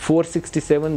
467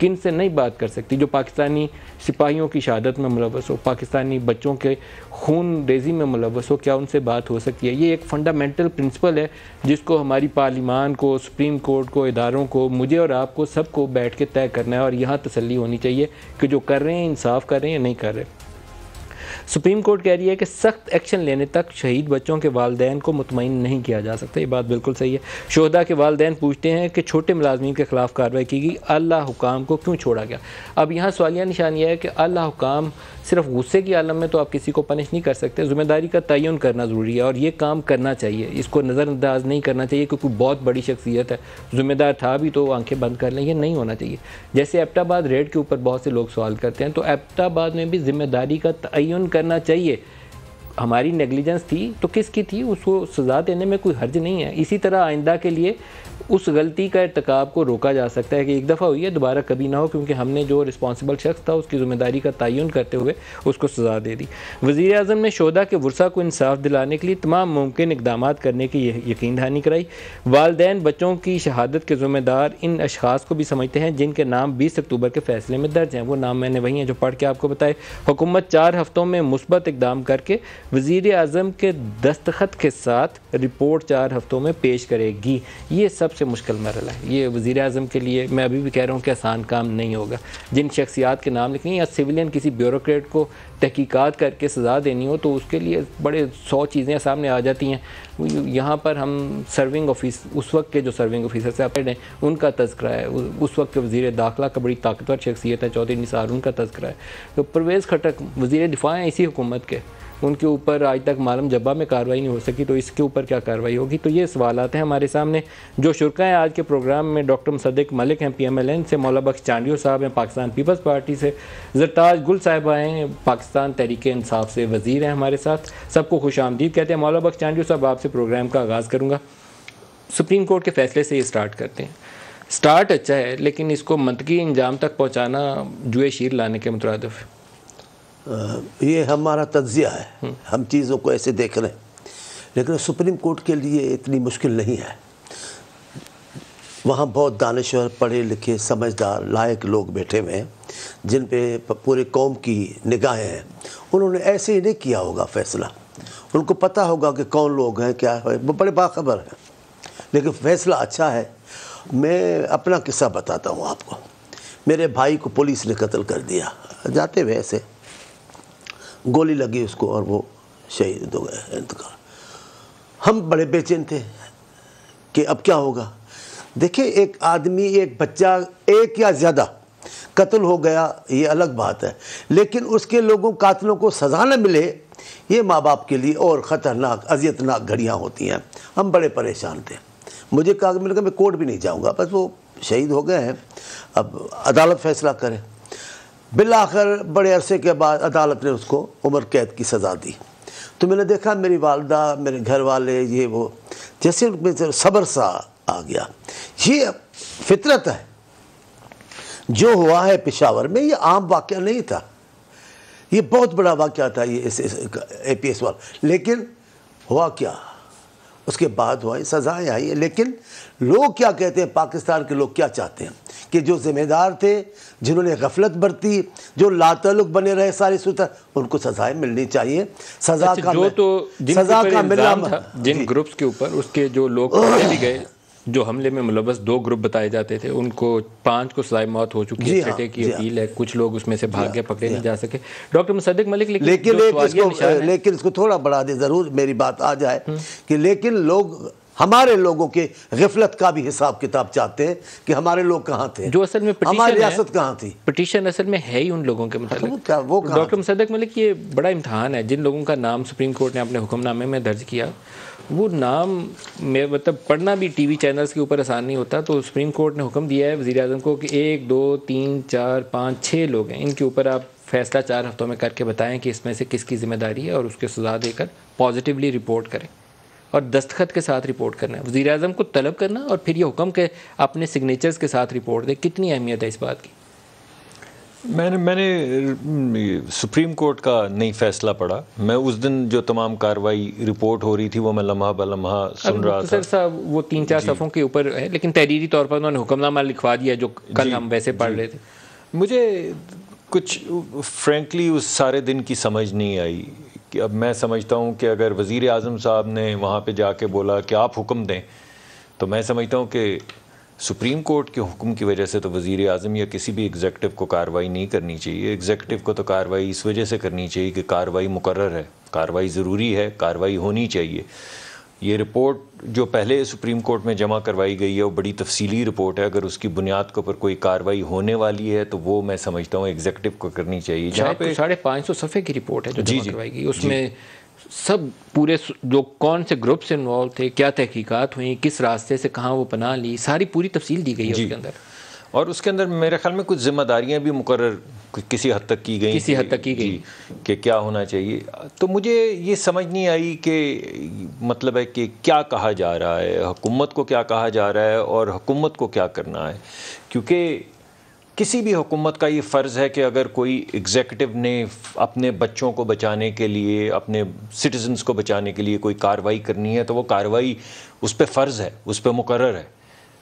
کن سے نہیں بات کر سکتی جو پاکستانی سپاہیوں کی شہادت میں ملوث ہو، پاکستانی بچوں کے خون ریزی میں ملوث ہو، کیا ان سے بات ہو سکتی ہے؟ یہ ایک فنڈامنٹل پرنسپل ہے جس کو ہماری پارلیمان کو، سپریم کورٹ کو، اداروں کو، مجھے اور آپ کو، سب کو بیٹھ کے طے کرنا ہے، اور یہاں تسلی ہونی چاہیے کہ جو کر رہے ہیں انصاف کر رہے ہیں یا نہیں کر رہے۔ سپریم کورٹ کہہ رہی ہے کہ سخت ایکشن لینے تک شہید بچوں کے والدین کو مطمئن نہیں کیا جا سکتا۔ یہ بات بالکل صحیح ہے۔ شہداء کے والدین پوچھتے ہیں کہ چھوٹے ملازمین کے خلاف کارروائی کی گئی، اعلیٰ حکام کو کیوں چھوڑا گیا؟ اب یہاں سوالیہ نشان یہ ہے کہ اعلیٰ حکام صرف غصے کی عالم میں تو آپ کسی کو پنش نہیں کر سکتے، ذمہ داری کا تعین کرنا ضروری ہے، اور یہ کام کرنا چاہیے، اس کو نظر انداز نہیں کرنا چاہیے کہ کوئی بہت بڑی شخصیت ہے، ذمہ دار تھا بھی تو آنکھیں بند کر لیں، یہ نہیں ہونا چاہیے۔ جیسے ایبٹ آباد ریڈ کے اوپر بہت سے لوگ سوال کرتے ہیں، تو ایبٹ آباد میں بھی ذمہ داری کا تعین کرنا چاہیے۔ ہماری نیگلیجنس تھی تو کس کی تھی، اس کو سزا دینے میں کوئی حرج نہیں ہے۔ اسی طرح آئندہ کے لیے اس غلطی کا ارتکاب کو روکا جا سکتا ہے کہ ایک دفعہ ہوئی ہے، دوبارہ کبھی نہ ہو، کیونکہ ہم نے جو رسپانسبل شخص تھا اس کی ذمہ داری کا تعین کرتے ہوئے اس کو سزا دے دی۔ وزیر اعظم نے شہداء کے ورثاء کو انصاف دلانے کے لیے تمام ممکن اقدامات کرنے کی یقین دہانی کرائی۔ والدین بچوں کی شہادت کے ذمہ دار ان اشخاص کو بھی سمجھتے ہیں جن کے نام 20 اکتوبر کے فیصلے میں درج ہیں، وہ نام میں نے وہی ہیں جو پڑھ کے آپ کو بتائے۔ حکومت 4 ہفتوں میں مثبت اقدام کر کے وزیر اعظم کے دستخط کے ساتھ رپورٹ 4 ہفتوں میں پیش کرے گی۔ یہ سب سے مشکل مرحلہ ہے، یہ وزیر اعظم کے لیے میں ابھی بھی کہہ رہا ہوں کہ آسان کام نہیں ہوگا۔ جن شخصیات کے نام لکھیں یا سویلین کسی بیوروکریٹ کو تحقیقات کر کے سزا دینی ہو تو اس کے لیے بڑے 100 چیزیں سامنے آ جاتی ہیں۔ یہاں پر ہم سرونگ آفیس، اس وقت کے جو سرونگ آفیسر سے آپ ہیں ان کا تذکرہ ہے، اس وقت کے وزیر داخلہ کا بڑی طاقتور شخصیت ہے چودھری نثار، ان کا تذکرہ ہے۔ تو پرویز خٹک وزیر دفاع ہیں اسی حکومت کے، ان کے اوپر آج تک معلوم جبہ میں کارروائی نہیں ہو سکی، تو اس کے اوپر کیا کارروائی ہوگی؟ تو یہ سوالات ہیں ہمارے سامنے۔ جو شرکا ہیں آج کے پروگرام میں، ڈاکٹر مصدق ملک ہیں PMLN سے، مولا بخش چانڈیو صاحب ہیں پاکستان پیپلز پارٹی سے، زرتاج گل صاحبہ ہیں پاکستان تحریک انصاف سے، وزیر ہیں ہمارے ساتھ، سب کو خوش آمدید کہتے ہیں۔ مولا بخش چانڈیو صاحب، آپ سے پروگرام کا آغاز کروں گا۔ سپریم کورٹ کے فیصلے سے یہ سٹارٹ کرتے ہیں۔ سٹارٹ اچھا ہے لیکن اس کو منطقی انجام تک پہنچانا جوئے شیر لانے کے مترادف ہے۔ یہ ہمارا تجزیہ ہے، ہم چیزوں کو ایسے دیکھ رہے ہیں، لیکن سپریم کورٹ کے لیے اتنی مشکل نہیں ہے۔ وہاں بہت دانشور، پڑھے لکھے، سمجھدار، لائق لوگ بیٹھے ہوئے ہیں جن پہ پورے قوم کی نگاہیں ہیں۔ انہوں نے ایسے ہی نہیں کیا ہوگا فیصلہ، ان کو پتہ ہوگا کہ کون لوگ ہیں، کیا ہے، وہ بڑے باخبر ہیں، لیکن فیصلہ اچھا ہے۔ میں اپنا قصہ بتاتا ہوں آپ کو۔ میرے بھائی کو پولیس نے قتل کر دیا، جاتے ہوئے ایسے گولی لگی اس کو اور وہ شہید ہو گئے، انتقال۔ ہم بڑے بے چین تھے کہ اب کیا ہوگا۔ دیکھیں، ایک آدمی، ایک بچہ، ایک یا زیادہ قتل ہو گیا یہ الگ بات ہے، لیکن اس کے لوگوں قاتلوں کو سزا نہ ملے، یہ ماں باپ کے لیے اور خطرناک، اذیتناک گھڑیاں ہوتی ہیں۔ ہم بڑے پریشان تھے۔ مجھے کہا کہ میں کورٹ بھی نہیں جاؤں گا، بس وہ شہید ہو گئے ہیں، اب عدالت فیصلہ کرے۔ بالآخر بڑے عرصے کے بعد عدالت نے اس کو عمر قید کی سزا دی۔ تو میں نے دیکھا میری والدہ، میرے گھر والے، یہ وہ، جیسے ان میں صبر سا آ گیا۔ یہ فطرت ہے۔ جو ہوا ہے پشاور میں یہ عام واقعہ نہیں تھا، یہ بہت بڑا واقعہ تھا یہ APS والا، لیکن ہوا کیا، اس کے بعد ہوا، سزائیں آئی ہیں۔ لیکن لوگ کیا کہتے ہیں، پاکستان کے لوگ کیا چاہتے ہیں کہ جو ذمہ دار تھے، جنہوں نے غفلت برتی، جو لا تعلق بنے رہے ساری صورت، ان کو سزائیں ملنی چاہیے۔ سزا کا ملنا تھا جن گروپس کے اوپر، اس کے جو لوگ پکڑے بھی گئے، جو حملے میں ملوث 2 گروپ بتائے جاتے تھے، ان کو 5 کو سزائے موت ہو چکی ہے، چھٹے کی اپیل ہے، کچھ لوگ اس میں سے بھاگ گئے، پکڑے نہیں جا سکے۔ ڈاکٹر مصدق ملک، لیکن اس کو تھوڑا بڑھا دے، ضرور میری بات آ جائے کہ لیکن لوگ ہمارے لوگوں کے غفلت کا بھی حساب کتاب چاہتے ہیں کہ ہمارے لوگ کہاں تھے، جو اصل میں ہماری ریاست کہاں تھی۔ پٹیشن اصل میں ہے ہی ان لوگوں کے متعلق۔ ڈاکٹر مصدق ملک، یہ بڑا امتحان ہے۔ جن لوگوں کا نام سپریم کورٹ نے اپنے حکم نامے میں درج کیا، وہ نام میں مطلب پڑھنا بھی ٹی وی چینلز کے اوپر آسان نہیں ہوتا، تو سپریم کورٹ نے حکم دیا ہے وزیر اعظم کو کہ 1 2 3 4 5 6 لوگ ہیں، ان کے اوپر آپ فیصلہ 4 ہفتوں میں کر کے بتائیں کہ اس میں سے کس کی ذمہ داری ہے، اور اس کے سزا دے کر پازیٹیولی رپورٹ کریں، اور دستخط کے ساتھ رپورٹ کرنا ہے۔ وزیر اعظم کو طلب کرنا اور پھر یہ حکم کہ اپنے سگنیچرز کے ساتھ رپورٹ دے، کتنی اہمیت ہے اس بات کی؟ میں نے سپریم کورٹ کا نئی فیصلہ پڑھا. میں اس دن جو تمام کاروائی رپورٹ ہو رہی تھی وہ میں لمحہ بلمحہ سن رہا تھا. سر صاحب وہ 3-4 صفحوں کے اوپر ہے لیکن تحریری طور پر انہوں نے حکم نامہ لکھوا دیا جو کل ہم ویسے پڑھ رہے تھے. مجھے کچھ فرینکلی اس سارے دن کی سمجھ نہیں آئی کہ اب میں سمجھتا ہوں کہ اگر وزیر اعظم صاحب نے وہاں پہ جا کے بولا کہ آپ حکم دیں تو میں سمجھتا ہوں کہ سپریم کورٹ کے حکم کی وجہ سے تو وزیر اعظم یا کسی بھی ایگزیکٹو کو کارروائی نہیں کرنی چاہیے. ایگزیکٹو کو تو کارروائی اس وجہ سے کرنی چاہیے کہ کارروائی مقرر ہے, کارروائی ضروری ہے, کارروائی ہونی چاہیے. یہ رپورٹ جو پہلے سپریم کورٹ میں جمع کروائی گئی ہے وہ بڑی تفصیلی رپورٹ ہے. اگر اس کی بنیاد کے اوپر کوئی کارروائی ہونے والی ہے تو وہ میں سمجھتا ہوں ایگزیکٹو کو کرنی چاہیے. جہاں پہ 550 صفحے کی رپورٹ ہے جو جمع کروائی گئی, اس میں سب پورے جو کون سے گروپ سے انوالو تھے, کیا تحقیقات ہوئیں, کس راستے سے کہاں وہ پناہ لی, ساری پوری تفصیل دی گئی ہے اس کے اندر. اور اس کے اندر میرے خیال میں کچھ ذمہ داریاں بھی مقرر کسی حد تک کی گئی کہ کیا ہونا چاہیے. تو مجھے یہ سمجھ نہیں آئی کہ مطلب ہے کہ کیا کہا جا رہا ہے, حکومت کو کیا کہا جا رہا ہے اور حکومت کو کیا کرنا ہے. کیونکہ کسی بھی حکومت کا یہ فرض ہے کہ اگر کوئی ایگزیکٹو نے اپنے بچوں کو بچانے کے لیے, اپنے سٹیزنز کو بچانے کے لیے کوئی کارروائی کرنی ہے تو وہ کارروائی اس پہ فرض ہے, اس پہ مقرر ہے.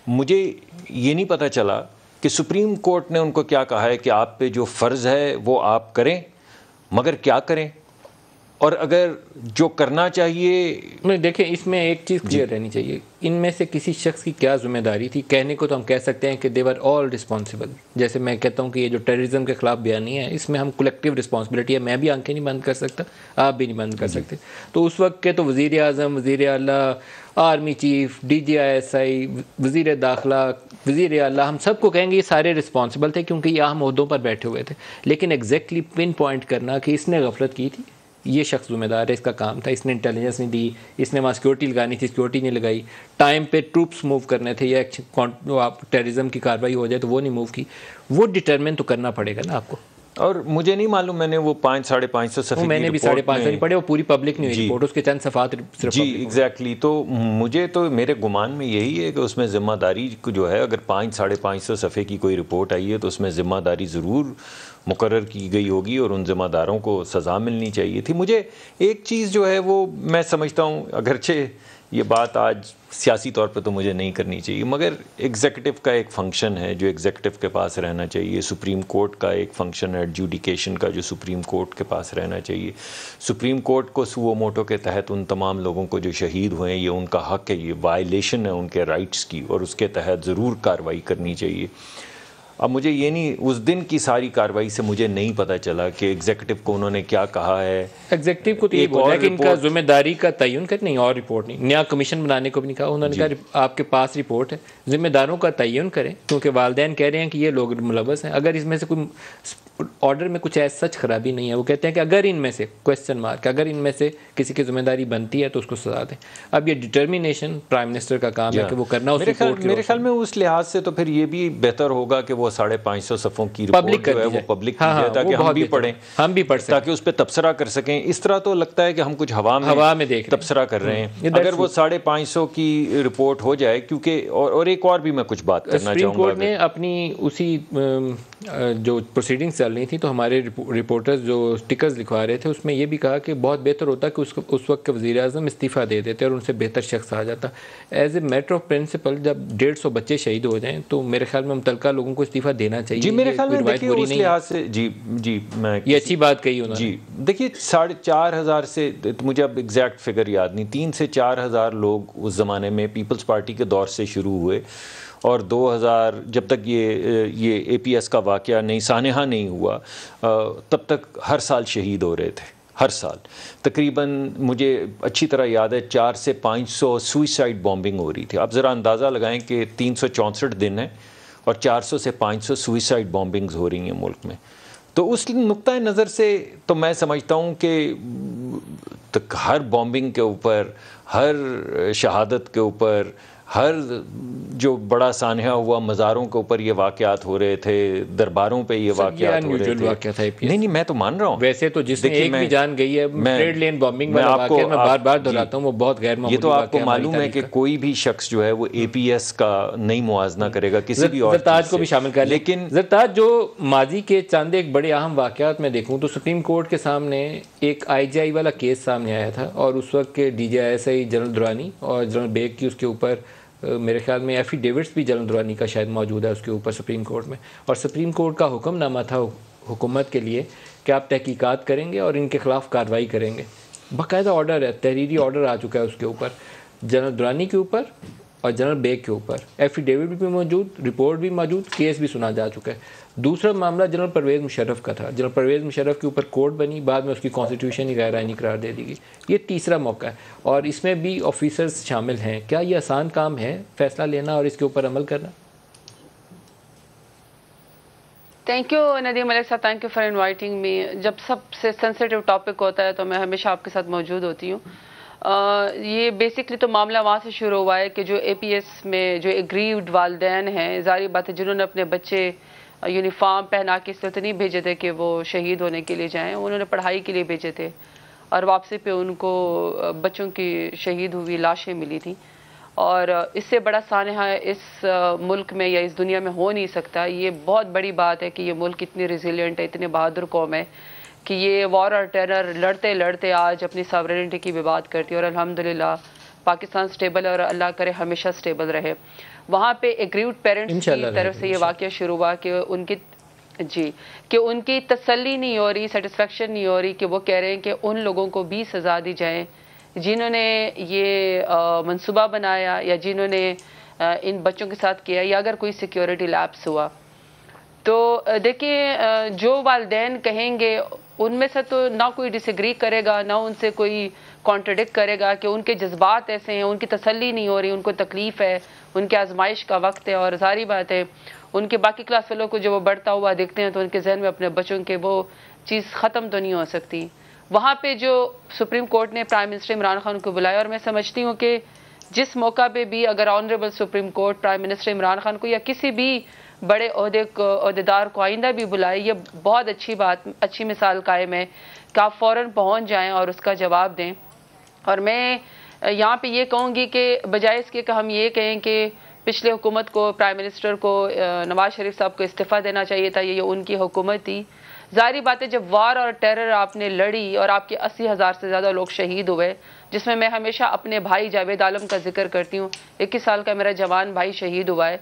مجھے یہ نہیں پتہ چلا کہ سپریم کورٹ نے ان کو کیا کہا ہے کہ آپ پہ جو فرض ہے وہ آپ کریں, مگر کیا کریں, اور اگر جو کرنا چاہیے. دیکھیں اس میں ایک چیز کلیئر رہنی چاہیے, ان میں سے کسی شخص کی کیا ذمہ داری تھی. کہنے کو تو ہم کہہ سکتے ہیں کہ دے ور آل رسپانسبل. جیسے میں کہتا ہوں کہ یہ جو ٹیررزم کے خلاف بیانیہ ہے اس میں ہم کلیکٹیو رسپانسبلٹی ہے. میں بھی آنکھیں نہیں بند کر سکتا, آپ بھی نہیں بند کر سکتے. تو اس وقت کے تو وزیر اعظم, وزیر اعلیٰ, آرمی چیف, DGI وزیر داخلہ, وزیر اعلیٰ, ہم سب کو کہیں گے یہ سارے رسپانسبل تھے کیونکہ یہ اہم عہدوں پر بیٹھے ہوئے تھے. لیکن ایگزیکٹلی پن پوائنٹ کرنا کہ اس نے غفلت کی تھی, یہ شخص ذمہ دار ہے, اس کا کام تھا, اس نے انٹیلیجنس نہیں دی, اس نے وہاں سیکورٹی لگانی تھی, سیکورٹی نہیں لگائی, ٹائم پہ ٹروپس موو کرنے تھے, یا آپ ٹیررزم کی کارروائی ہو جائے تو وہ نہیں موو کی, وہ ڈٹرمن تو کرنا پڑے گا نا آپ کو. اور مجھے نہیں معلوم, میں نے وہ 500-550 صفحے میں نے بھی 550 نہیں پڑھے, وہ پوری پبلک نہیں ہوئی رپورٹ, اس کے چند صفحات صرف. جی ایگزیکٹلی. تو مجھے تو میرے گمان میں یہی ہے کہ اس میں ذمہ داری جو ہے, اگر 500-550 صفحے کی کوئی رپورٹ آئی ہے تو اس میں ذمہ داری ضرور مقرر کی گئی ہوگی اور ان ذمہ داروں کو سزا ملنی چاہیے تھی. مجھے ایک چیز جو ہے وہ میں سمجھتا ہوں, اگرچہ یہ بات آج سیاسی طور پہ تو مجھے نہیں کرنی چاہیے, مگر ایگزیکٹو کا ایک فنکشن ہے جو ایگزیکٹو کے پاس رہنا چاہیے. سپریم کورٹ کا ایک فنکشن ہے ایڈجوڈیکیشن کا جو سپریم کورٹ کے پاس رہنا چاہیے. سپریم کورٹ کو سو موٹو کے تحت ان تمام لوگوں کو جو شہید ہوئے ہیں یہ ان کا حق ہے, یہ وائلیشن ہے ان کے رائٹس کی, اور اس کے تحت ضرور کارروائی کرنی چاہیے. اب مجھے یہ نہیں, اس دن کی ساری کارروائی سے مجھے نہیں پتہ چلا کہ ایگزیکٹو کو انہوں نے کیا کہا ہے. ایگزیکٹو کو تو یہ بولا کہ ان کا ذمہ داری کا تعین کریں, نہیں اور رپورٹ نہیں, نیا کمیشن بنانے کو بھی نہیں کہا. انہوں نے کہا آپ کے پاس رپورٹ ہے, ذمہ داروں کا تعین کریں, کیونکہ والدین کہہ رہے ہیں کہ یہ لوگ ملوث ہیں. اگر اس میں سے کوئی آرڈر میں کچھ ایسا سچ خرابی نہیں ہے, وہ کہتے ہیں کہ اگر ان میں سے کویسچن مارک, اگر ان میں سے کسی کی ذمہ داری بنتی ہے تو اس کو سزا دیں. اب یہ ڈٹرمینیشن پرائم منسٹر کا کام ہے کہ وہ کرنا. میرے خیال میں اس لحاظ سے تو پھر یہ بھی بہتر ہوگا کہ وہ 550 صفحوں کی رپورٹ جو ہے وہ پبلک کی جائے تاکہ ہم بھی پڑھیں, ہم بھی پڑھ سکیں, تاکہ اس پہ تبصرہ کر سکیں. اس طرح تو لگتا ہے کہ ہم کچھ ہوا میں تبصرہ کر رہے ہیں. اگر وہ 550 کی رپورٹ ہو جائے, کیونکہ اور ایک اور بھی میں کچھ بات کرنا چاہوں گا. سپریم کورٹ نے اپنی اسی جو پروسیڈنگز چل رہی تھیں تو ہمارے رپورٹرز جو سٹکرز لکھوا رہے تھے اس میں یہ بھی کہا کہ بہت بہتر ہوتا کہ اس وقت کے وزیر اعظم استعفیٰ دے دیتے اور ان سے بہتر شخص آ جاتا. As a matter of principle جب 150 بچے شہید ہو جائیں تو میرے خیال میں متعلقہ لوگوں کو استعفیٰ دینا چاہیے. جی میرے خیال میں دیکھیے اس لحاظ سے جی میں یہ اچھی بات کہی انہوں نے. جی دیکھیے 4,500 سے, مجھے اب ایگزیکٹ فگر یاد نہیں, 3,000 سے 4,000 لوگ اس زمانے میں پیپلز پارٹی کے دور سے شروع ہوئے, اور 2000 جب تک یہ APS کا واقعہ نہیں سانحہ نہیں ہوا تب تک ہر سال شہید ہو رہے تھے, ہر سال تقریباً. مجھے اچھی طرح یاد ہے 400 سے 500 سوئسائڈ بامبنگ ہو رہی تھی. آپ ذرا اندازہ لگائیں کہ 364 دن ہیں اور 400 سے 500 سوئسائڈ بامبنگز ہو رہی ہیں ملک میں. تو اس نقطۂ نظر سے تو میں سمجھتا ہوں کہ ہر بامبنگ کے اوپر, ہر شہادت کے اوپر, ہر جو بڑا سانحہ ہوا مزاروں کے اوپر یہ واقعات ہو رہے تھے, درباروں پہ یہ واقعات ہو رہے تھے. نہیں میں تو مان رہا ہوں, ویسے تو جس نے ایک بھی جان گئی ہے ٹریڈ لین بامبنگ والا واقعہ, میں بار بار دہراتا ہوں وہ بہت غیر معمولی. یہ تو آپ کو معلوم ہے کہ کوئی بھی شخص جو ہے وہ اے پی ایس کا نہیں موازنہ کرے گا کسی بھی اور زرتاج کو بھی شامل کر. لیکن زرتاج جو ماضی کے چند ایک بڑے اہم واقعات میں دیکھوں تو سپریم کورٹ کے سامنے ایک آئی جی آئی والا کیس سامنے آیا تھا, اور اس وقت کے D G I S I general Durrani اور جنرل بیگ کی اس کے اوپر میرے خیال میں ایفیڈیوٹس بھی جنرل درانی کا شاید موجود ہے اس کے اوپر سپریم کورٹ میں, اور سپریم کورٹ کا حکم نامہ تھا حکومت کے لیے کہ آپ تحقیقات کریں گے اور ان کے خلاف کارروائی کریں گے. باقاعدہ آرڈر ہے, تحریری آرڈر آ چکا ہے اس کے اوپر, جنرل درانی کے اوپر اور جنرل بیگ کے اوپر. ایفیڈیوٹ بھی موجود, رپورٹ بھی موجود, کیس بھی سنا جا چکا ہے. دوسرا معاملہ جنرل پرویز مشرف کا تھا. جنرل پرویز مشرف کے اوپر کورٹ بنی, بعد میں اس کی کانسٹیٹیوشن ہی غیر آئینی قرار دے دی گئی. یہ تیسرا موقع ہے اور اس میں بھی آفیسرز شامل ہیں. کیا یہ آسان کام ہے فیصلہ لینا اور اس کے اوپر عمل کرنا؟ تھینک یو ندیم ملک صاحب, thank you for inviting me. جب سب سے سینسیٹیو ٹاپک ہوتا ہے تو میں ہمیشہ آپ کے ساتھ موجود ہوتی ہوں. یہ بیسکلی تو معاملہ وہاں سے شروع ہوا ہے کہ جو اے پی ایس میں جو ایگریوڈ والدین ہیں, ظاہری بات ہے جنہوں نے اپنے بچے یونیفارم پہنا کے اس لیے تو نہیں بھیجے تھے کہ وہ شہید ہونے کے لیے جائیں, انہوں نے پڑھائی کے لیے بھیجے تھے, اور واپسی پہ ان کو بچوں کی شہید ہوئی لاشیں ملی تھیں. اور اس سے بڑا سانحہ اس ملک میں یا اس دنیا میں ہو نہیں سکتا. یہ بہت بڑی بات ہے کہ یہ ملک اتنی ریزیلینٹ ہے, اتنے بہادر قوم ہے کہ یہ وار اور ٹیرر لڑتے لڑتے آج اپنی ساورنٹی کی بھی بات کرتی ہے, اور الحمدللہ پاکستان سٹیبل ہے اور اللہ کرے ہمیشہ سٹیبل رہے. وہاں پہ ایگریوڈ پیرنٹس کی طرف سے یہ واقعہ شروع ہوا کہ ان کی تسلی نہیں ہو رہی, سیٹسفیکشن نہیں ہو رہی کہ وہ کہہ رہے ہیں کہ ان لوگوں کو بھی سزا دی جائے جنہوں نے یہ منصوبہ بنایا یا جنہوں نے ان بچوں کے ساتھ کیا, یا اگر کوئی سیکیورٹی لیپس ہوا. تو دیکھیں جو والدین کہیں گے ان میں سے تو نہ کوئی ڈس ایگری کرے گا, نہ ان سے کوئی کانٹرڈکٹ کرے گا کہ ان کے جذبات ایسے ہیں, ان کی تسلی نہیں ہو رہی, ان کو تکلیف ہے, ان کے آزمائش کا وقت ہے. اور ظاہری بات ہے ان کے باقی کلاس فیلو کو جو وہ بڑھتا ہوا دیکھتے ہیں تو ان کے ذہن میں اپنے بچوں کے وہ چیز ختم تو نہیں ہو سکتی. وہاں پہ جو سپریم کورٹ نے پرائم منسٹر عمران خان کو بلایا, اور میں سمجھتی ہوں کہ جس موقع پہ بھی اگر honourable supreme court prime minister Imran Khan کو یا کسی بھی بڑے عہدیدار کو آئندہ بھی بلائے, یہ بہت اچھی بات, اچھی مثال قائم ہے کہ آپ فوراً پہنچ جائیں اور اس کا جواب دیں. اور میں یہاں پہ یہ کہوں گی کہ بجائے اس کے کہ ہم یہ کہیں کہ پچھلے حکومت کو, پرائم منسٹر کو, نواز شریف صاحب کو استعفیٰ دینا چاہیے تھا, یہ ان کی حکومت تھی. ظاہری بات ہے جب وار اور ٹیرر آپ نے لڑی اور آپ کے 80,000 سے زیادہ لوگ شہید ہوئے, جس میں ہمیشہ اپنے بھائی جاوید عالم کا ذکر کرتی ہوں, 21 سال کا میرا جوان بھائی شہید ہوا ہے.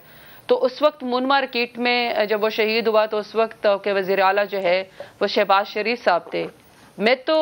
تو اس وقت مون مارکیٹ میں جب وہ شہید ہوا تو اس وقت کے وزیر اعلیٰ جو ہے وہ شہباز شریف صاحب تھے. میں تو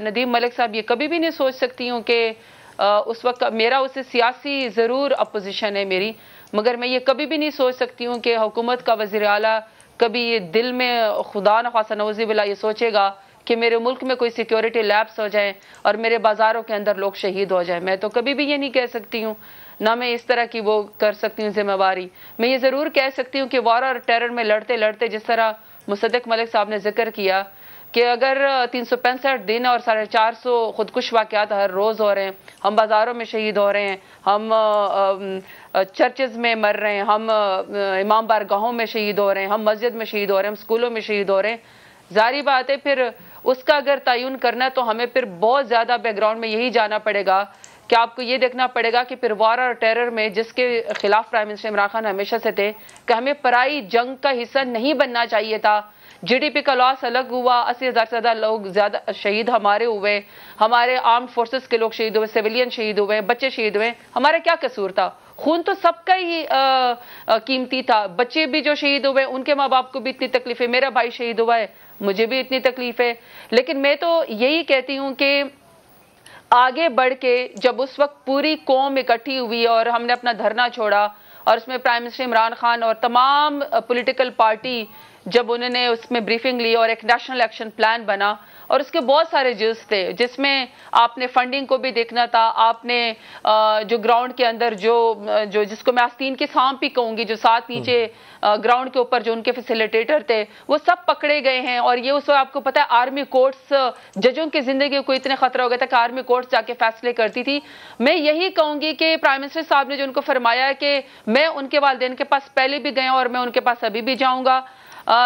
ندیم ملک صاحب یہ کبھی بھی نہیں سوچ سکتی ہوں کہ اس وقت میرا اسے سیاسی ضرور اپوزیشن ہے میری, مگر میں یہ کبھی بھی نہیں سوچ سکتی ہوں کہ حکومت کا وزیر اعلیٰ کبھی یہ دل میں خدا نخواستہ نعوذ باللہ یہ سوچے گا کہ میرے ملک میں کوئی سیکیورٹی لیپس ہو جائیں اور میرے بازاروں کے اندر لوگ شہید ہو جائیں. میں تو کبھی بھی یہ نہیں کہہ سکتی ہوں, نہ میں اس طرح کی وہ کر سکتی ہوں ذمہ داری. میں یہ ضرور کہہ سکتی ہوں کہ وار اور ٹیرر میں لڑتے لڑتے جس طرح مصدق ملک صاحب نے ذکر کیا کہ اگر 365 دن اور 450 خودکش واقعات ہر روز ہو رہے ہیں, ہم بازاروں میں شہید ہو رہے ہیں, ہم چرچز میں مر رہے ہیں, ہم امام بارگاہوں میں شہید ہو رہے ہیں, ہم مسجد میں شہید ہو رہے ہیں, ہم اسکولوں میں شہید ہو رہے ہیں, ظاہری بات ہے پھر اس کا اگر تعین کرنا ہے تو ہمیں پھر بہت زیادہ بیک گراؤنڈ میں یہی جانا پڑے گا کہ آپ کو یہ دیکھنا پڑے گا کہ پھر وار اور ٹیرر میں جس کے خلاف پرائم منسٹر عمران خان ہمیشہ سے تھے کہ ہمیں پرائی جنگ کا حصہ نہیں بننا چاہیے تھا. جی ڈی پی کا لاس الگ ہوا, 80,000 سے زیادہ لوگ زیادہ شہید ہمارے ہوئے, ہمارے آرم فورسز کے لوگ شہید ہوئے, سویلین شہید ہوئے, بچے شہید ہوئے, ہمارا کیا قصور تھا؟ خون تو سب کا ہی قیمتی تھا. بچے بھی جو شہید ہوئے ان کے ماں باپ کو بھی اتنی تکلیف ہے, میرا بھائی شہید ہوا ہے مجھے بھی اتنی تکلیف ہے. لیکن میں تو یہی کہتی ہوں کہ آگے بڑھ کے جب اس وقت پوری قوم اکٹھی ہوئی اور ہم نے اپنا دھرنا چھوڑا اور اس میں پرائم منسٹر عمران خان اور تمام پولیٹیکل پارٹی جب انہوں نے اس میں بریفنگ لی اور ایک نیشنل ایکشن پلان بنا اور اس کے بہت سارے جز تھے جس میں آپ نے فنڈنگ کو بھی دیکھنا تھا, آپ نے جو گراؤنڈ کے اندر جو جس کو میں آستین کے سانپ بھی کہوں گی, جو ساتھ نیچے گراؤنڈ کے اوپر جو ان کے فیسیلیٹیٹر تھے وہ سب پکڑے گئے ہیں. اور یہ اس وقت آپ کو پتا ہے آرمی کورٹس, ججوں کی زندگی کو اتنے خطرہ ہو گیا تھا کہ آرمی کورٹس جا کے فیصلے کرتی تھی. میں یہی کہوں گی کہ پرائم منسٹر صاحب نے جو ان کو فرمایا کہ میں ان کے والدین کے پاس پہلے بھی گیا اور میں ان کے پاس ابھی بھی جاؤں گا,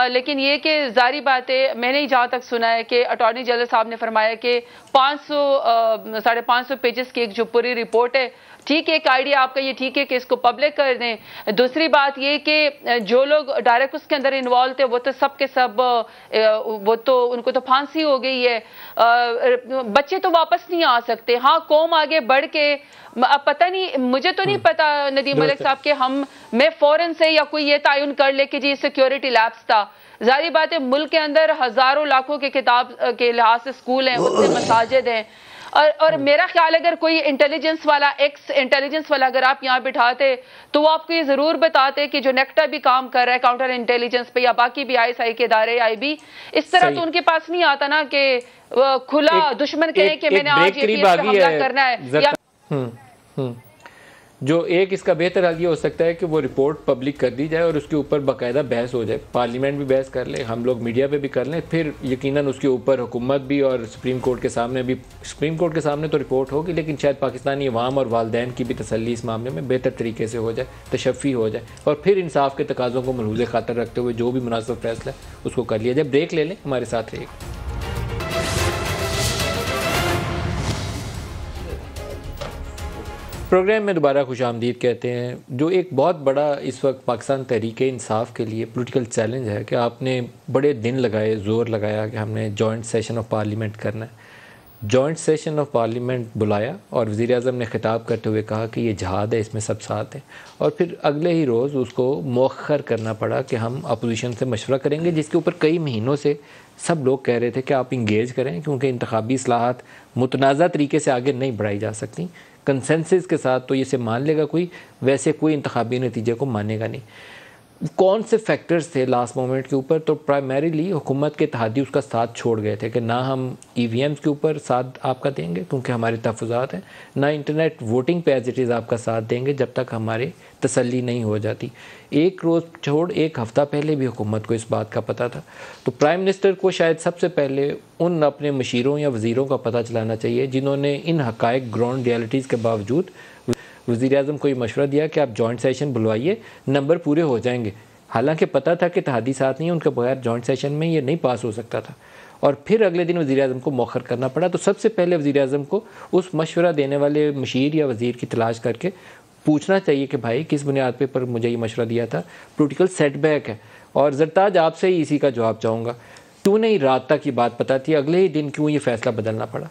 لیکن یہ کہ ظاہری بات ہے میں نے جہاں تک سنا ہے کہ اٹارنی جنرل صاحب نے فرمایا کہ 550 پیجز کی ایک جو پوری رپورٹ ہے, ٹھیک ہے ایک آئیڈیا آپ کا یہ ٹھیک ہے کہ اس کو پبلک کر دیں. دوسری بات یہ کہ جو لوگ ڈائریکٹ اس کے اندر انوالو تھے وہ تو سب کے سب وہ تو ان کو تو پھانسی ہو گئی ہے, بچے تو واپس نہیں آ سکتے. ہاں قوم آگے بڑھ کے پتہ نہیں, مجھے تو نہیں پتا ندیم ملک صاحب کہ میں فورن سے یا کوئی یہ تعین کر لے کہ جی سیکیورٹی لیبس تھا. ظاہری بات ہے ملک کے اندر ہزاروں لاکھوں کے کتاب کے لحاظ سے اسکول ہیں, اتنے مساجد ہیں, اور میرا خیال اگر کوئی انٹیلیجنس والا ایکس انٹیلیجنس والا اگر آپ یہاں بٹھاتے تو وہ آپ کو یہ ضرور بتاتے کہ جو نیکٹا بھی کام کر رہا ہے کاؤنٹر انٹیلیجنس پہ یا باقی بھی ISI کے ادارے IB, اس طرح تو ان کے پاس نہیں آتا نا کہ کھلا دشمن کہے کہ میں نے آج APS پہ حملہ کرنا ہے. جو ایک اس کا بہتر حل یہ ہو سکتا ہے کہ وہ رپورٹ پبلک کر دی جائے اور اس کے اوپر باقاعدہ بحث ہو جائے, پارلیمنٹ بھی بحث کر لے, ہم لوگ میڈیا پہ بھی کر لیں, پھر یقیناً اس کے اوپر حکومت بھی اور سپریم کورٹ کے سامنے تو رپورٹ ہوگی, لیکن شاید پاکستانی عوام اور والدین کی بھی تسلی اس معاملے میں بہتر طریقے سے ہو جائے, تشفی ہو جائے, اور پھر انصاف کے تقاضوں کو ملحوظ خاطر رکھتے ہوئے جو بھی مناسب فیصلہ ہے اس کو کر لیا جائے. بریک لے لیں, ہمارے ساتھ رہیے گا. پروگرام میں دوبارہ خوش آمدید کہتے ہیں. جو ایک بہت بڑا اس وقت پاکستان تحریک انصاف کے لیے پولیٹیکل چیلنج ہے کہ آپ نے بڑے دن لگائے, زور لگایا کہ ہم نے جوائنٹ سیشن آف پارلیمنٹ کرنا ہے. جوائنٹ سیشن آف پارلیمنٹ بلایا اور وزیر اعظم نے خطاب کرتے ہوئے کہا کہ یہ جہاد ہے, اس میں سب ساتھ ہیں, اور پھر اگلے ہی روز اس کو مؤخر کرنا پڑا کہ ہم اپوزیشن سے مشورہ کریں گے, جس کے اوپر کئی مہینوں سے سب لوگ کہہ رہے تھے کہ آپ انگیج کریں کیونکہ انتخابی اصلاحات متنازع طریقے سے آگے نہیں بڑھائی جا سکتی. کنسنسس کے ساتھ تو اسے مان لے گا کوئی, ویسے کوئی انتخابی نتیجے کو مانے گا نہیں. کون سے فیکٹرز تھے لاسٹ مومنٹ کے اوپر؟ تو پرائمریلی حکومت کے اتحادی اس کا ساتھ چھوڑ گئے تھے کہ نہ ہم EVMs کے اوپر ساتھ آپ کا دیں گے کیونکہ ہمارے تحفظات ہیں, نہ انٹرنیٹ ووٹنگ پہ ایز اٹ از آپ کا ساتھ دیں گے جب تک ہماری تسلی نہیں ہو جاتی. ایک روز چھوڑ ایک ہفتہ پہلے بھی حکومت کو اس بات کا پتہ تھا. تو پرائم منسٹر کو شاید سب سے پہلے ان اپنے مشیروں یا وزیروں کا پتہ چلانا چاہیے جنہوں نے ان حقائق گراؤنڈ ریالٹیز کے باوجود وزیر اعظم کو یہ مشورہ دیا کہ آپ جوائنٹ سیشن بلوائیے, نمبر پورے ہو جائیں گے. حالانکہ پتہ تھا کہ اتحادی ساتھ نہیں ہیں, ان کے بغیر جوائنٹ سیشن میں یہ نہیں پاس ہو سکتا تھا, اور پھر اگلے دن وزیر اعظم کو مؤخر کرنا پڑا. تو سب سے پہلے وزیر اعظم کو اس مشورہ دینے والے مشیر یا وزیر کی تلاش کر کے پوچھنا چاہیے کہ بھائی کس بنیاد پہ پر مجھے یہ مشورہ دیا تھا, پولیٹیکل سیٹ بیک ہے. اور زرتاج آپ سے ہی اسی کا جواب چاہوں گا, کیوں نہیں رات تک یہ بات پتہ تھی, اگلے ہی دن کیوں یہ فیصلہ بدلنا پڑا؟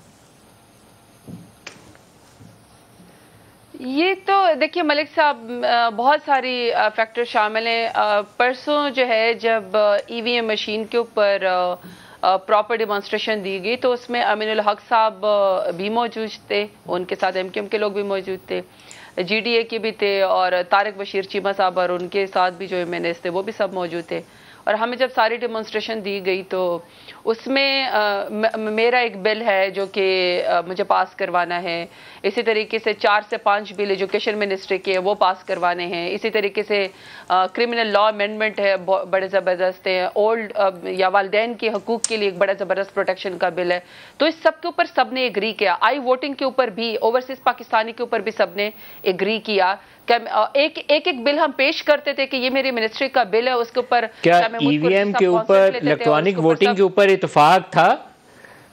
یہ تو دیکھیے ملک صاحب بہت ساری فیکٹر شامل ہیں. پرسوں جو ہے جب EVM مشین کے اوپر پراپر ڈیمانسٹریشن دی گئی تو اس میں امین الحق صاحب بھی موجود تھے, ان کے ساتھ MQM کے لوگ بھی موجود تھے, GDA کے بھی تھے, اور طارق بشیر چیمہ صاحب اور ان کے ساتھ بھی جو MNAs تھے وہ بھی سب موجود تھے. اور ہمیں جب ساری ڈیمانسٹریشن دی گئی تو اس میں میرا ایک بل ہے جو کہ مجھے پاس کروانا ہے, اسی طریقے سے 4 سے 5 بل ایجوکیشن منسٹری کے وہ پاس کروانے ہیں, اسی طریقے سے کرمنل لا امینڈمنٹ ہے بڑے زبردست ہیں, اولڈ یا والدین کے حقوق کے لیے ایک بڑا زبردست پروٹیکشن کا بل ہے. تو اس سب کے اوپر سب نے ایگری کیا. ووٹنگ کے اوپر بھی, اوورسیز پاکستانی کے اوپر بھی سب نے ایگری کیا. ایک بل ہم پیش کرتے تھے کہ یہ میری منسٹری کا بل ہے, اس کے اوپر کیا EVM کے اوپر الیکٹرانک ووٹنگ کے اوپر اتفاق تھا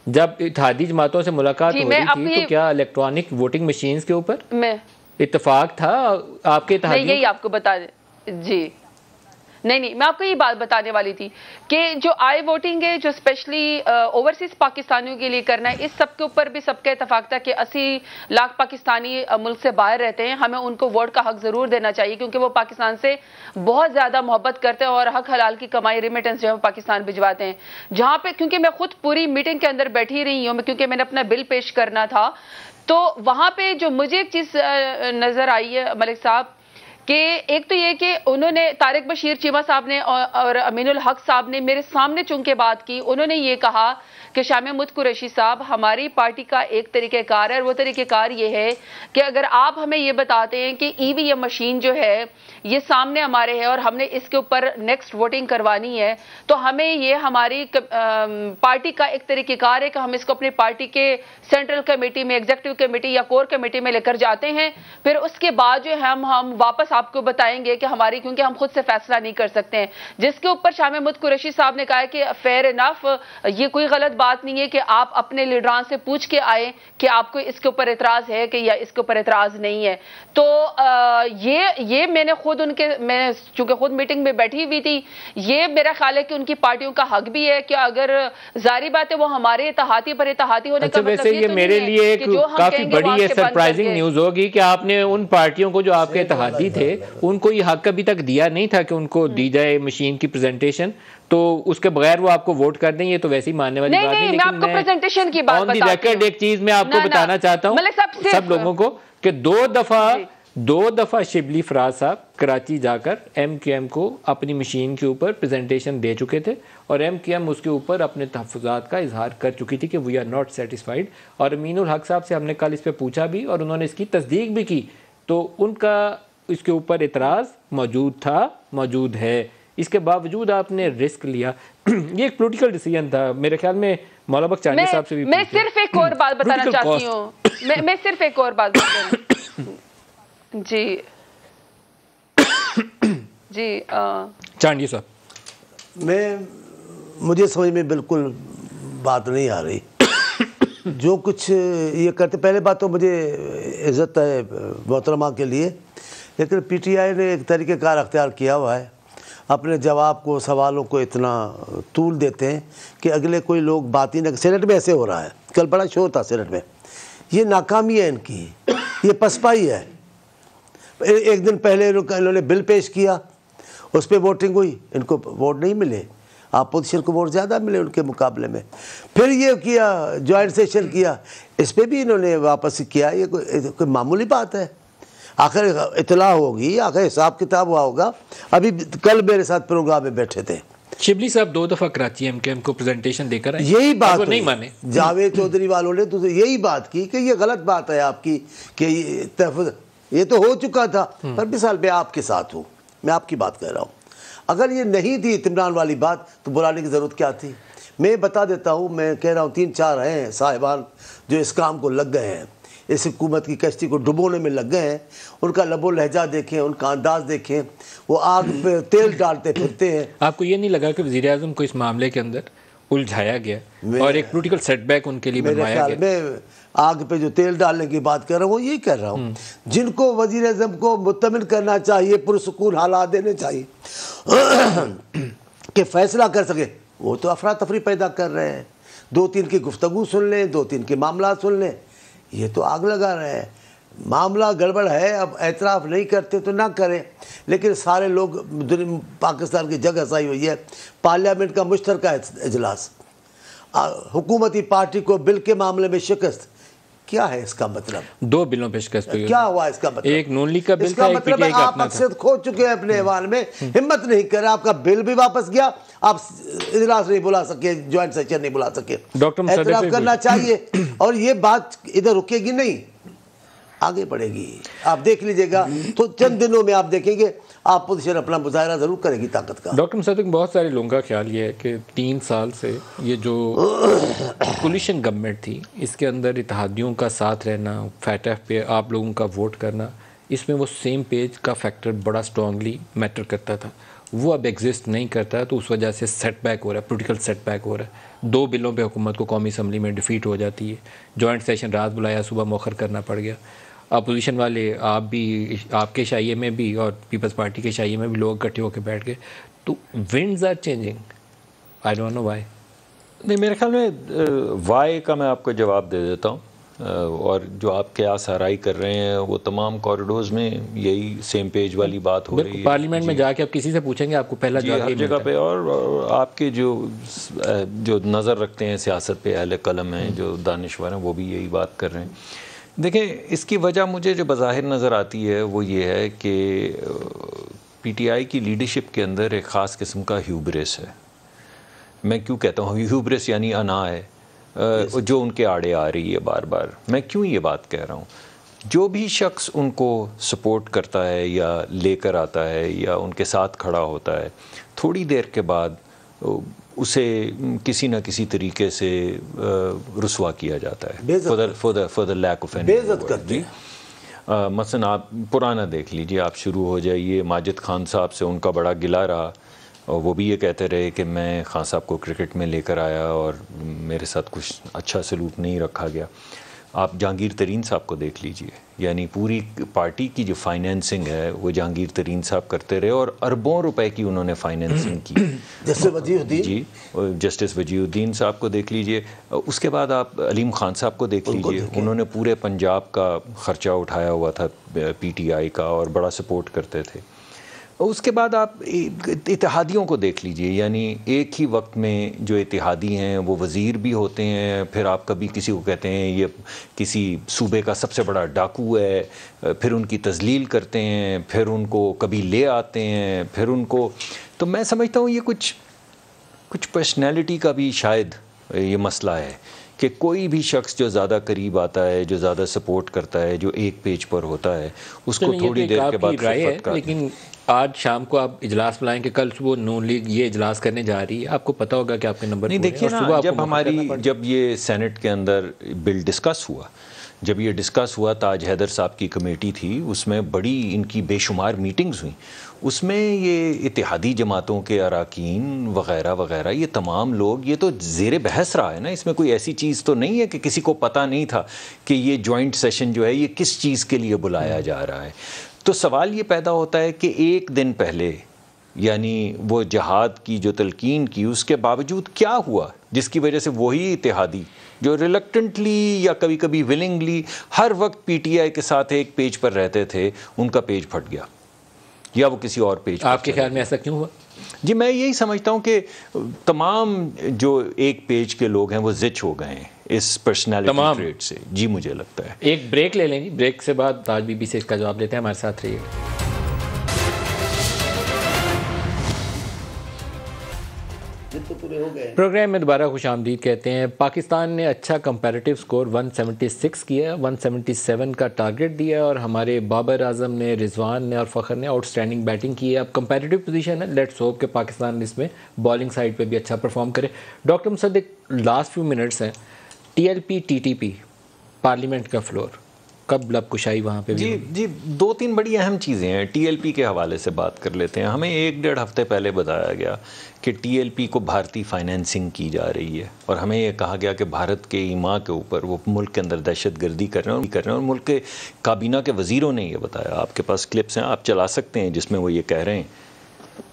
جب اتحادی جماعتوں سے ملاقات ہو رہی تھی؟ تو کیا الیکٹرانک ووٹنگ مشینز کے اوپر اتفاق تھا آپ کے اتحادی؟ یہی آپ کو بتا دیں جی. نہیں میں آپ کو یہ بات بتانے والی تھی کہ جو ووٹنگ ہے جو اسپیشلی اوورسیز پاکستانیوں کے لیے کرنا ہے, اس سب کے اوپر بھی سب کا اتفاق تھا کہ 80 لاکھ پاکستانی ملک سے باہر رہتے ہیں, ہمیں ان کو ووٹ کا حق ضرور دینا چاہیے کیونکہ وہ پاکستان سے بہت زیادہ محبت کرتے ہیں اور حق حلال کی کمائی ریمیٹنس جو ہے پاکستان بھجواتے ہیں. جہاں پہ کیونکہ میں خود پوری میٹنگ کے اندر بیٹھی رہی ہوں کیونکہ میں نے اپنا بل پیش کرنا تھا, تو وہاں پہ جو مجھے ایک چیز نظر آئی ہے ملک صاحب کہ ایک تو یہ کہ انہوں نے طارق بشیر چیمہ صاحب نے اور امین الحق صاحب نے میرے سامنے چونکہ بات کی، انہوں نے یہ کہا کہ شاہ محمود قریشی صاحب ہماری پارٹی کا ایک طریقہ کار ہے، اور وہ طریقہ کار یہ ہے کہ اگر آپ ہمیں یہ بتاتے ہیں کہ ای وی ایم مشین جو ہے یہ سامنے ہمارے ہے اور ہم نے اس کے اوپر نیکسٹ ووٹنگ کروانی ہے، تو ہمیں یہ ہماری پارٹی کا ایک طریقہ کار ہے کہ ہم اس کو اپنی پارٹی کے سینٹرل کمیٹی میں، ایگزیکٹو کمیٹی یا کور کمیٹی میں لے کر جاتے ہیں، پھر اس کے بعد جو ہے ہم واپس آپ کو بتائیں گے کہ ہماری، کیونکہ ہم خود سے فیصلہ نہیں کر سکتے ہیں. جس کے اوپر شاہ محمود قریشی صاحب نے کہا کہ فیئر انف، یہ کوئی غلط بات نہیں ہے کہ آپ اپنے لیڈران سے پوچھ کے آئے کہ آپ کو اس کے اوپر اعتراض ہے کہ یا اس کے اوپر اعتراض نہیں ہے. تو یہ میں نے خود میں چونکہ خود میٹنگ میں بیٹھی ہوئی تھی، یہ میرا خیال ہے کہ ان کی پارٹیوں کا حق بھی ہے کہ اگر ظاہری بات ہے وہ ہمارے اتحادی پر اتحادی ہونے کا مطلب یہ میرے لیے ایک کافی بڑی سرپرائزنگ نیوز ہوگی کہ آپ نے ان پارٹیوں کو جو آپ کے اتحادی تھے ان کو یہ حق ابھی تک دیا نہیں تھا کہ ان کو دی جائے مشین کی پریزنٹیشن، تو اس کے بغیر وہ آپ کو ووٹ کر دیں، یہ تو ویسے ہی ماننے والی بات نہیں. میں آپ کو پریزنٹیشن کی بات بتاتی ہوں. ریکارڈ ایک چیز میں آپ کو بتانا چاہتا ہوں سب لوگوں کو کہ دو دفعہ شبلی فراز صاحب کراچی جا کر ایم کیو ایم کو اپنی مشین کے اوپر پریزنٹیشن دے چکے تھے، اور ایم کیو ایم اس کے اوپر اپنے تحفظات کا اظہار کر چکی تھی کہ وی آر ناٹ سیٹسفائیڈ. اور امین الحق صاحب سے ہم نے کل اس پہ پوچھا بھی اور انہوں نے اس کی تصدیق بھی کی، تو ان کا اس کے اوپر اعتراض موجود تھا، موجود ہے. اس کے باوجود آپ نے رسک لیا. یہ ایک پولیٹیکل ڈیسیژن تھا میرے خیال میں. مولا بخش چاندی صاحب سے بھی میں صرف ایک اور بات بتانا چاہتی ہوں، میں صرف ایک اور بات بتانا جی چانڈی صاحب، مجھے سمجھ میں بالکل بات نہیں آ رہی جو کچھ یہ کرتے. پہلے بات تو مجھے عزت ہے محترمہ کے لیے، لیکن پی ٹی آئی نے ایک طریقہ کار اختیار کیا ہوا ہے، اپنے جواب کو، سوالوں کو اتنا طول دیتے ہیں کہ اگلے کوئی لوگ بات ہی نہ. سینٹ میں ایسے ہو رہا ہے، کل بڑا شور تھا سینٹ میں. یہ ناکامی ہے ان کی، یہ پسپائی ہے. ایک دن پہلے انہوں نے بل پیش کیا، اس پہ ووٹنگ ہوئی، ان کو ووٹ نہیں ملے، اپوزیشن کو ووٹ زیادہ ملے ان کے مقابلے میں. پھر یہ کیا، جوائنٹ سیشن کیا، اس پہ بھی انہوں نے واپس کیا. یہ کوئی معمولی بات ہے؟ آخر اطلاع ہوگی، آخر حساب کتاب ہوا ہوگا. ابھی کل میرے ساتھ پروگرام میں بیٹھے تھے شبلی صاحب، 2 دفعہ کراچی ایم کیو ایم کو پریزنٹیشن دے کر آئے، یہی بات نہیں مانے. جاوید چودھری والوں نے تو یہی بات کی کہ یہ غلط بات ہے آپ کی کہ تحفظ یہ تو ہو چکا تھا. پر مثال میں آپ کے ساتھ ہوں، میں آپ کی بات کہہ رہا ہوں. اگر یہ نہیں تھی اطمینان والی بات تو بلانے کی ضرورت کیا تھی؟ میں بتا دیتا ہوں، میں کہہ رہا ہوں 3-4 ہیں صاحبان جو اس کام کو لگ گئے ہیں، اس حکومت کی کشتی کو ڈبونے میں لگ گئے ہیں. ان کا لب و لہجہ دیکھیں، ان کا انداز دیکھیں، وہ آگ پہ تیل ڈالتے پھرتے ہیں. آپ کو یہ نہیں لگا کہ وزیر اعظم کو اس معاملے کے اندر الجھایا گیا اور ایک پولیٹیکل سیٹ بیک ان کے لیے بنوایا گیا؟ میں آگ پہ جو تیل ڈالنے کی بات کر رہا ہوں وہ یہی کہہ رہا ہوں، جن کو وزیر اعظم کو مطمئن کرنا چاہیے، پرسکون حالات دینے چاہیے کہ فیصلہ کر سکے، وہ تو افراتفری پیدا کر رہے ہیں. 2-3 کی گفتگو سن لیں، 2-3 کے معاملات سن لیں، یہ تو آگ لگا رہے ہیں. معاملہ گڑبڑ ہے، اب اعتراف نہیں کرتے تو نہ کریں، لیکن سارے لوگ، پاکستان کی جگہ سائی ہوئی ہے. پارلیمنٹ کا مشترکہ اجلاس، حکومتی پارٹی کو بل کے معاملے میں شکست، کیا ہے اس کا مطلب؟ 2 بلوں پہ شکست ہوئی. کیا ہوا اس کا مطلب؟ ایک نون لیگ کا بل اس کا مطلب ہے آپ مقصد کھو چکے ہیں اپنے ایوان میں، ہمت نہیں کر رہے. آپ کا بل بھی واپس گیا، آپ اجلاس نہیں بلا سکے، جوائنٹ سیشن نہیں بلا سکے. اعتراف کرنا چاہیے، اور یہ بات ادھر رکے گی نہیں، آگے بڑھے گی. آپ دیکھ لیجئے گا تو چند دنوں میں آپ دیکھیں گے اپوزیشن اپنا مظاہرہ ضرور کرے گی طاقت کا. ڈاکٹر مصدق، بہت سارے لوگوں کا خیال یہ ہے کہ 3 سال سے یہ جو کولیشن گورنمنٹ تھی، اس کے اندر اتحادیوں کا ساتھ رہنا، فیٹف پہ آپ لوگوں کا ووٹ کرنا، اس میں وہ سیم پیج کا فیکٹر بڑا سٹرونگلی میٹر کرتا تھا. وہ اب ایگزسٹ نہیں کرتا، تو اس وجہ سے سیٹ بیک ہو رہا ہے، پولیٹیکل سیٹ بیک ہو رہا ہے. 2 بلوں پہ حکومت کو قومی اسمبلی میں ڈیفیٹ ہو جاتی ہے. جوائنٹ سیشن رات بلایا، صبح مؤخر کرنا پڑ گیا. اپوزیشن والے، آپ بھی، آپ کے شائعے میں بھی اور پیپلز پارٹی کے شائعے میں بھی لوگ اکٹھے ہو کے بیٹھ گئے. تو winds are changing, I don't know why. نہیں، میرے خیال میں وائی کا میں آپ کو جواب دے دیتا ہوں. اور جو آپ قیاس آرائی کر رہے ہیں وہ تمام کوریڈورز میں یہی سیم پیج والی بات ہو رہی ہے. پارلیمنٹ میں جا کے آپ کسی سے پوچھیں گے، آپ کو پہلا جواب ہر جگہ پہ، اور آپ کے جو نظر رکھتے ہیں سیاست پہ، اہل قلم ہیں، جو دانشور ہیں، وہ بھی یہی بات کر رہے ہیں دیکھیں اس کی وجہ مجھے جو بظاہر نظر آتی ہے وہ یہ ہے کہ پی ٹی آئی کی لیڈرشپ کے اندر ایک خاص قسم کا ہیوبرس ہے. میں کیوں کہتا ہوں ہیوبرس یعنی انا ہے جو ان کے آڑے آ رہی ہے بار بار. میں کیوں یہ بات کہہ رہا ہوں؟ جو بھی شخص ان کو سپورٹ کرتا ہے یا لے کر آتا ہے یا ان کے ساتھ کھڑا ہوتا ہے، تھوڑی دیر کے بعد اسے کسی نہ کسی طریقے سے رسوا کیا جاتا ہے for the lack of any word. جی مثلا آپ پرانا دیکھ لیجئے، آپ شروع ہو جائیے ماجد خان صاحب سے ان کا بڑا گلہ رہا، اور وہ بھی یہ کہتے رہے کہ میں خان صاحب کو کرکٹ میں لے کر آیا اور میرے ساتھ کچھ اچھا سلوک نہیں رکھا گیا. آپ جہانگیر ترین صاحب کو دیکھ لیجئے، یعنی پوری پارٹی کی جو فائنینسنگ ہے وہ جہانگیر ترین صاحب کرتے رہے اور اربوں روپے کی انہوں نے فائنینسنگ کی. جی جسٹس وجیہ الدین صاحب کو دیکھ لیجئے. اس کے بعد آپ علیم خان صاحب کو دیکھ لیجئے، انہوں نے پورے پنجاب کا خرچہ اٹھایا ہوا تھا پی ٹی آئی کا اور بڑا سپورٹ کرتے تھے. اس کے بعد آپ اتحادیوں کو دیکھ لیجئے، یعنی ایک ہی وقت میں جو اتحادی ہیں وہ وزیر بھی ہوتے ہیں، پھر آپ کبھی کسی کو کہتے ہیں یہ کسی صوبے کا سب سے بڑا ڈاکو ہے، پھر ان کی تذلیل کرتے ہیں، پھر ان کو کبھی لے آتے ہیں، پھر ان کو. تو میں سمجھتا ہوں یہ کچھ پرسنالٹی کا بھی شاید یہ مسئلہ ہے کہ کوئی بھی شخص جو زیادہ قریب آتا ہے، جو زیادہ سپورٹ کرتا ہے، جو ایک پیج پر ہوتا ہے، اس کو تھوڑی دیر کے بعد خفت کا. لیکن آج شام کو آپ اجلاس بلائیں کہ کل صبح نون لیگ یہ اجلاس کرنے جا رہی ہے، آپ کو پتہ ہوگا کہ آپ کے نمبر نہیں. دیکھیے نا، جب یہ سینٹ کے اندر بل ڈسکس ہوا، جب یہ ڈسکس ہوا، تاج حیدر صاحب کی کمیٹی تھی، اس میں بڑی ان کی بے شمار میٹنگز ہوئیں، اس میں یہ اتحادی جماعتوں کے اراکین وغیرہ وغیرہ یہ تمام لوگ، یہ تو زیر بحث رہا ہے نا. اس میں کوئی ایسی چیز تو نہیں ہے کہ کسی کو پتہ نہیں تھا کہ یہ جوائنٹ سیشن جو ہے یہ کس چیز کے لیے بلایا جا رہا ہے. تو سوال یہ پیدا ہوتا ہے کہ ایک دن پہلے، یعنی وہ جہاد کی جو تلقین کی، اس کے باوجود کیا ہوا جس کی وجہ سے وہی اتحادی جو ریلکٹنٹلی یا کبھی کبھی ولنگلی ہر وقت پی ٹی آئی کے ساتھ ایک پیج پر رہتے تھے، ان کا پیج پھٹ گیا یا وہ کسی اور پیج پر. آپ کے خیال میں ایسا کیوں ہوا؟ جی میں یہی سمجھتا ہوں کہ تمام جو ایک پیج کے لوگ ہیں وہ زچ ہو گئے ہیں اس پرسنالٹی ٹریٹ سے. جی مجھے لگتا ہے. ایک بریک لے لیں گے، بریک سے بعد تاج بی بی سے اس کا جواب لیتے ہیں. ہمارے ساتھ رہیے. پروگرام میں دوبارہ خوش آمدید کہتے ہیں. پاکستان نے اچھا کمپیریٹیو سکور 176 کیا، 177 کا ٹارگٹ دیا، اور ہمارے بابر اعظم نے، رضوان نے اور فخر نے آؤٹ اسٹینڈنگ بیٹنگ کی ہے. اب کمپیریٹیو پوزیشن ہے، لیٹس ہوپ کہ پاکستان اس میں بالنگ سائڈ پہ بھی اچھا پرفارم کرے. ڈاکٹر مصدق، لاسٹ فیو منٹس ہیں، T L P T T P parliament کا فلور کب لب کشائی وہاں پہ؟ جی دو تین بڑی اہم چیزیں ہیں. ٹی ایل پی کے حوالے سے بات کر لیتے ہیں. ہمیں 1-1.5 ہفتے پہلے بتایا گیا کہ ٹی ایل پی کو بھارتی فائنینسنگ کی جا رہی ہے، اور ہمیں یہ کہا گیا کہ بھارت کے ایما کے اوپر وہ ملک کے اندر دہشت گردی کر رہے ہیں اور ملک کے کابینہ کے وزیروں نے یہ بتایا. آپ کے پاس کلپس ہیں، آپ چلا سکتے ہیں، جس میں وہ یہ کہہ رہے ہیں.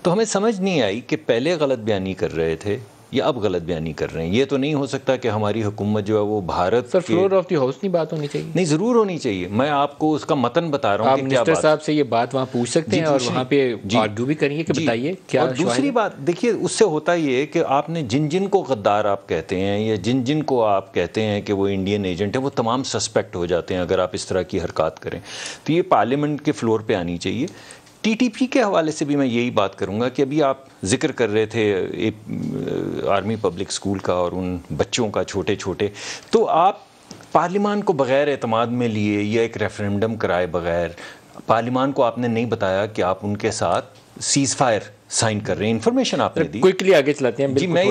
تو ہمیں سمجھ نہیں آئی کہ پہلے غلط بیانی کر رہے تھے یا اب غلط بیانی کر رہے ہیں. یہ تو نہیں ہو سکتا کہ ہماری حکومت جو ہے وہ بھارت سر فلور آف دی ہاؤس نہیں بات ہونی چاہیے؟ نہیں، ضرور ہونی چاہیے. میں آپ کو اس کا متن بتا رہا ہوں کہ کیا بات. منسٹر صاحب سے یہ بات وہاں پوچھ سکتے ہیں اور وہاں پہ آرگیو بھی کریں گے کہ بتائیے کیا. اور دوسری بات دیکھیے، اس سے ہوتا یہ ہے کہ آپ نے جن کو غدار آپ کہتے ہیں یا جن کو آپ کہتے ہیں کہ وہ انڈین ایجنٹ ہیں، وہ تمام سسپیکٹ ہو جاتے ہیں اگر آپ اس طرح کی حرکات کریں. تو یہ پارلیمنٹ کے فلور پہ آنی چاہیے. ٹی ٹی پی کے حوالے سے بھی میں یہی بات کروں گا کہ ابھی آپ ذکر کر رہے تھے آرمی پبلک اسکول کا اور ان بچوں کا چھوٹے چھوٹے. تو آپ پارلیمان کو بغیر اعتماد میں لیے یا ایک ریفرینڈم کرائے بغیر پارلیمان کو آپ نے نہیں بتایا کہ آپ ان کے ساتھ سیز فائر سائن کر رہے ہیں. انفارمیشن آپ نے دی. کوئکلی آگے چلاتے ہیں. جی میں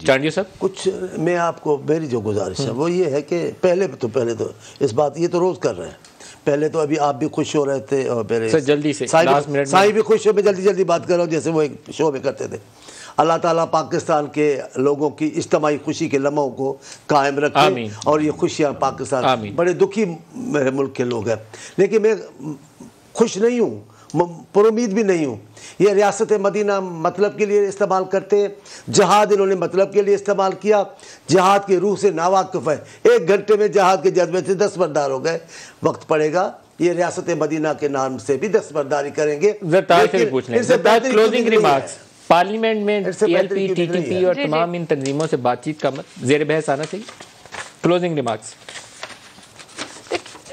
چانڈیو صاحب کچھ میں آپ کو میری جو گزارش ہے وہ یہ ہے کہ پہلے تو اس بات یہ تو روز کر رہے ہیں. پہلے تو ابھی آپ بھی خوش ہو رہے تھے اور پہلے جلدی سے سائی بھی خوش ہو. میں جلدی بات کر رہا ہوں جیسے وہ ایک شو میں کرتے تھے. اللہ تعالیٰ پاکستان کے لوگوں کی اجتماعی خوشی کے لمحوں کو قائم رکھے اور یہ خوشیاں پاکستان بڑے دکھی میرے ملک کے لوگ ہیں. لیکن میں خوش نہیں ہوں، پر امید بھی نہیں ہوں. یہ ریاست مدینہ مطلب کے لیے استعمال کرتے ہیں، جہاد انہوں نے مطلب کے لیے استعمال کیا. جہاد کی روح سے ناواقف ہے. 1 گھنٹے میں جہاد کے جذبے سے دستبردار ہو گئے. وقت پڑے گا یہ ریاست مدینہ کے نام سے بھی دستبرداری کریں گے. کلوزنگ ریمارکس پارلیمنٹ میں T L P T T P اور تمام ان تنظیموں سے بات چیت کا زیر بحث آنا چاہیے. Closing remarks.